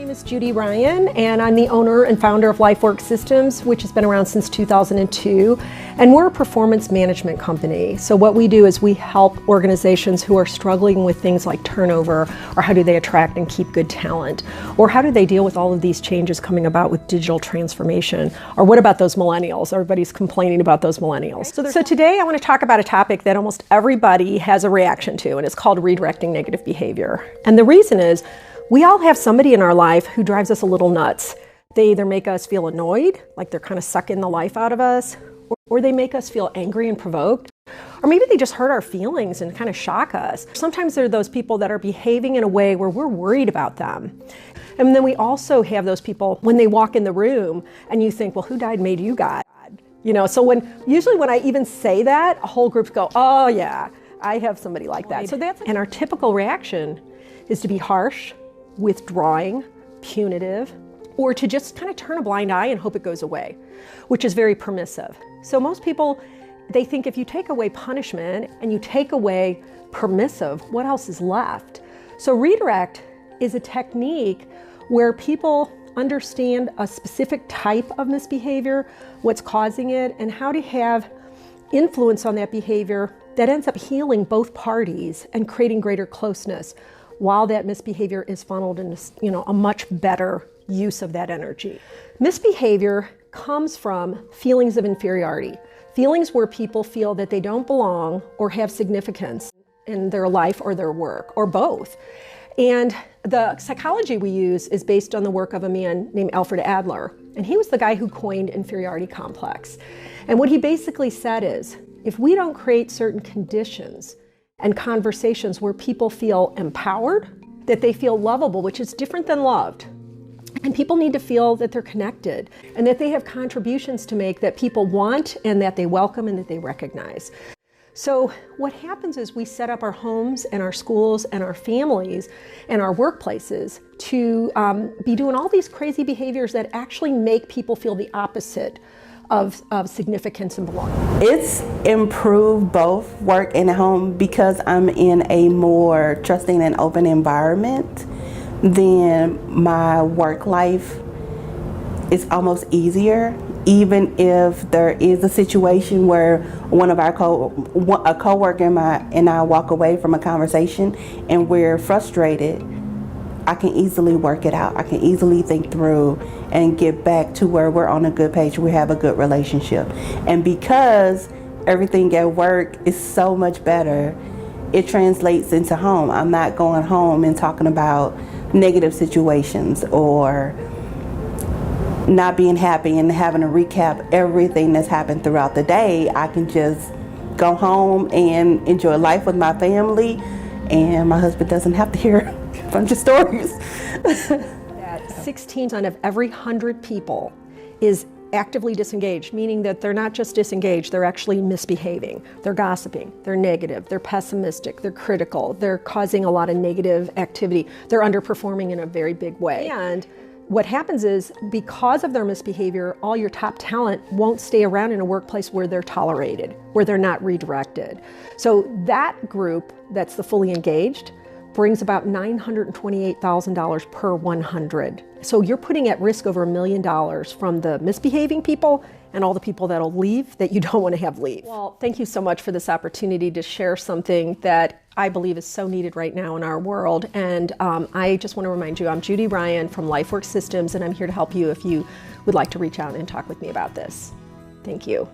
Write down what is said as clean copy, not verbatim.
My name is Judy Ryan, and I'm the owner and founder of Lifework Systems, which has been around since 2002. And we're a performance management company. So what we do is we help organizations who are struggling with things like turnover, or how do they attract and keep good talent, or how do they deal with all of these changes coming about with digital transformation, or what about those millennials? Everybody's complaining about those millennials. So today I want to talk about a topic that almost everybody has a reaction to, and it's called redirecting negative behavior. And the reason is, we all have somebody in our life who drives us a little nuts. They either make us feel annoyed, like they're kind of sucking the life out of us, or they make us feel angry and provoked, or maybe they just hurt our feelings and kind of shock us. Sometimes they're those people that are behaving in a way where we're worried about them. And then we also have those people when they walk in the room and you think, well, who died made you God? You know, so usually when I even say that, a whole group go, oh yeah, I have somebody like that. And our typical reaction is to be harsh, withdrawing, punitive, or to just kind of turn a blind eye and hope it goes away, which is very permissive. So most people, they think if you take away punishment and you take away permissive, what else is left? So redirect is a technique where people understand a specific type of misbehavior, what's causing it, and how to have influence on that behavior that ends up healing both parties and creating greater closeness, while that misbehavior is funneled into, a much better use of that energy. Misbehavior comes from feelings of inferiority, feelings where people feel that they don't belong or have significance in their life or their work, or both. And the psychology we use is based on the work of a man named Alfred Adler, and he was the guy who coined inferiority complex. And what he basically said is, if we don't create certain conditions and conversations where people feel empowered, that they feel lovable, which is different than loved. And people need to feel that they're connected and that they have contributions to make that people want and that they welcome and that they recognize. So what happens is we set up our homes and our schools and our families and our workplaces to be doing all these crazy behaviors that actually make people feel the opposite of significance and belonging. It's improved both work and home because I'm in a more trusting and open environment. Then my work life is almost easier, even if there is a situation where one of our a coworker and I walk away from a conversation and we're frustrated. I can easily work it out. I can easily think through and get back to where we're on a good page, we have a good relationship. And because everything at work is so much better, it translates into home. I'm not going home and talking about negative situations or not being happy and having to recap everything that's happened throughout the day. I can just go home and enjoy life with my family, and my husband doesn't have to hear a bunch of stories. 16 out of every 100 people is actively disengaged, meaning that they're not just disengaged, they're actually misbehaving. They're gossiping, they're negative, they're pessimistic, they're critical, they're causing a lot of negative activity, they're underperforming in a very big way. And what happens is, because of their misbehavior, all your top talent won't stay around in a workplace where they're tolerated, where they're not redirected. So that group that's the fully engaged brings about $928,000 per 100. So you're putting at risk over $1 million from the misbehaving people and all the people that'll leave that you don't want to have leave. Well, thank you so much for this opportunity to share something that I believe is so needed right now in our world. And I just want to remind you, I'm Judy Ryan from Lifework Systems, and I'm here to help you if you would like to reach out and talk with me about this. Thank you.